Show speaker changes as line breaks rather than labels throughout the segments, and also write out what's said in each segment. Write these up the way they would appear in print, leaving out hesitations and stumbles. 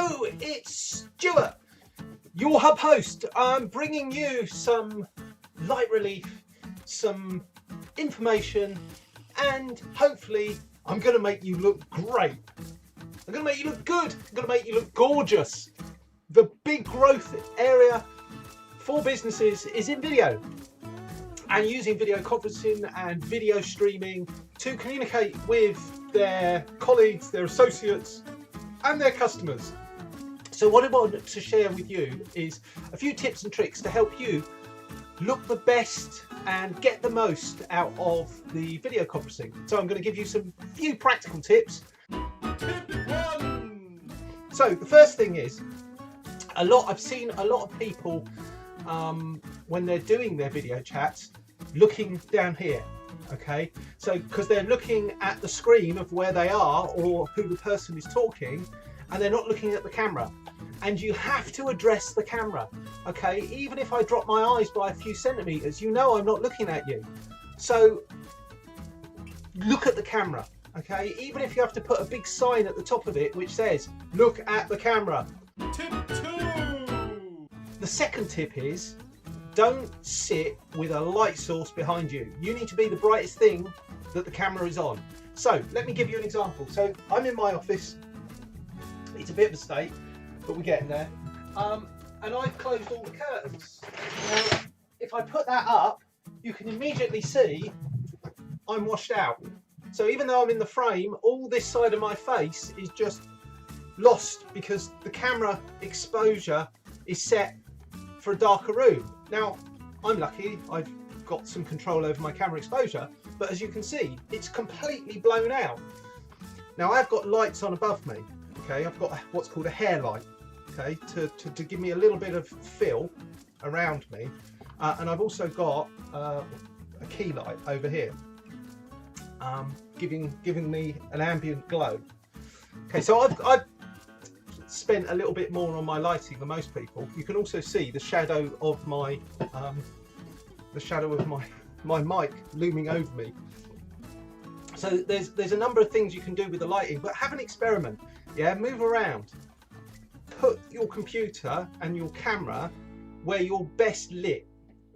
Hello, it's Stuart, your hub host. I'm bringing you some light relief, some information, and hopefully I'm going to make you look great. I'm going to make you look good. I'm going to make you look gorgeous. The big growth area for businesses is in video, and using video conferencing and video streaming to communicate with their colleagues, their associates, and their customers. So what I want to share with you is a few tips and tricks to help you look the best and get the most out of the video conferencing. So I'm going to give you some few practical tips. Tip 1. So the first thing is, I've seen a lot of people when they're doing their video chats looking down here. Okay, so because they're looking at the screen of where they are or who the person is talking, and they're not looking at the camera. And you have to address the camera. Okay, even if I drop my eyes by a few centimeters, you know I'm not looking at you. So look at the camera. Okay, even if you have to put a big sign at the top of it which says look at the camera. Tip 2. The second tip is, don't sit with a light source behind you. You need to be the brightest thing that the camera is on. So let me give you an example. So I'm in my office. It's a bit of a state, but we're getting there. And I've closed all the curtains. Now, if I put that up, you can immediately see I'm washed out. So even though I'm in the frame, all this side of my face is just lost because the camera exposure is set for a darker room. Now, I'm lucky, I've got some control over my camera exposure, but as you can see, it's completely blown out. Now, I've got lights on above me, okay? I've got what's called a hair light, okay, to give me a little bit of fill around me. And I've also got a key light over here, giving me an ambient glow. Okay, so I've spent a little bit more on my lighting than most people. You can also see the shadow of my my mic looming over me. So there's a number of things you can do with the lighting, but have an experiment. Yeah, move around. Put your computer and your camera where you're best lit,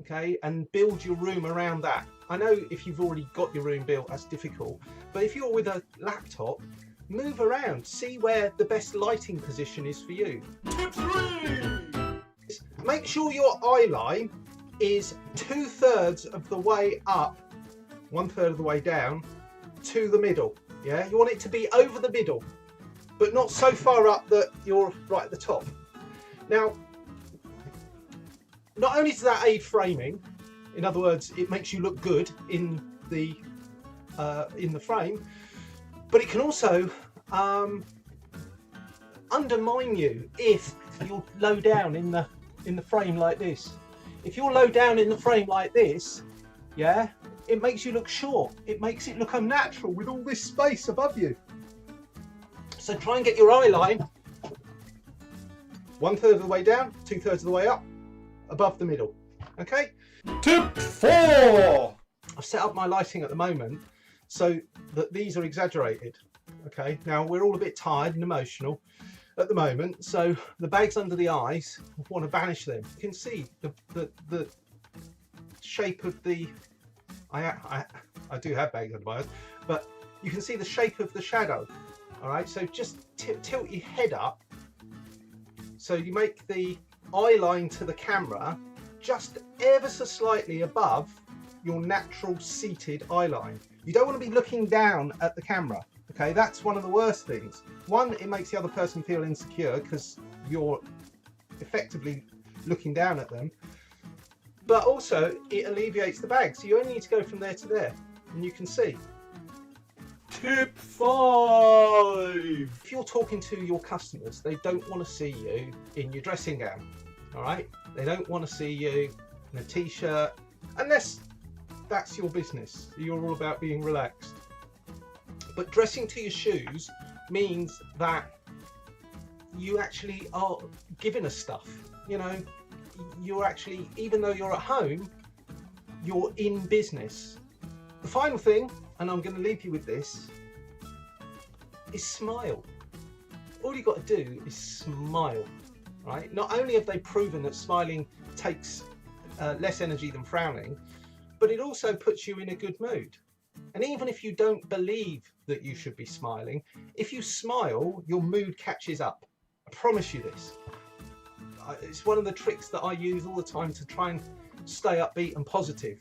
okay, and build your room around that. I know if you've already got your room built, that's difficult, but if you're with a laptop, move around, see where the best lighting position is for you. Tip 3. Make sure your eye line is 2/3 of the way up, 1/3 of the way down to the middle. Yeah, you want it to be over the middle, but not so far up that you're right at the top. Now, not only does that aid framing, in other words, it makes you look good in the frame, but it can also undermine you if you're low down in the frame like this. If you're low down in the frame like this, yeah, it makes you look short. It makes it look unnatural with all this space above you. So try and get your eye line 1/3 of the way down, 2/3 of the way up, above the middle. Okay. Tip 4. I've set up my lighting at the moment so that these are exaggerated. Okay, now we're all a bit tired and emotional at the moment, so the bags under the eyes, I want to banish them. You can see the shape of the, I do have bags under my eyes, but you can see the shape of the shadow. All right, so just tilt your head up so you make the eye line to the camera just ever so slightly above your natural seated eye line. You don't want to be looking down at the camera. Okay, that's one of the worst things. One, it makes the other person feel insecure because you're effectively looking down at them, but also it alleviates the bag. So you only need to go from there to there, and you can see. Tip 5. If you're talking to your customers, they don't want to see you in your dressing gown. All right, they don't want to see you in a t-shirt unless that's your business. You're all about being relaxed. But dressing to your shoes means that you actually are giving us stuff. You know, you're actually, even though you're at home, you're in business. The final thing, and I'm going to leave you with this, is smile. all you've got to do is smile, right? Not only have they proven that smiling takes less energy than frowning, but it also puts you in a good mood. And even if you don't believe that you should be smiling, if you smile, your mood catches up. I promise you this. It's one of the tricks that I use all the time to try and stay upbeat and positive.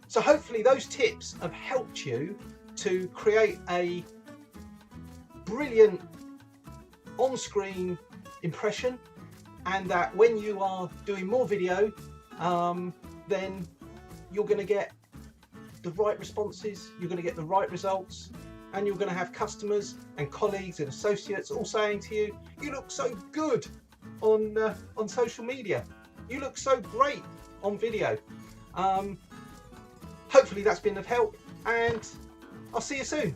So hopefully those tips have helped you to create a brilliant on-screen impression, and that when you are doing more video, then you're going to get the right responses, you're going to get the right results, and you're going to have customers and colleagues and associates all saying to you, you look so good on social media, you look so great on video. Hopefully that's been of help, and I'll see you soon.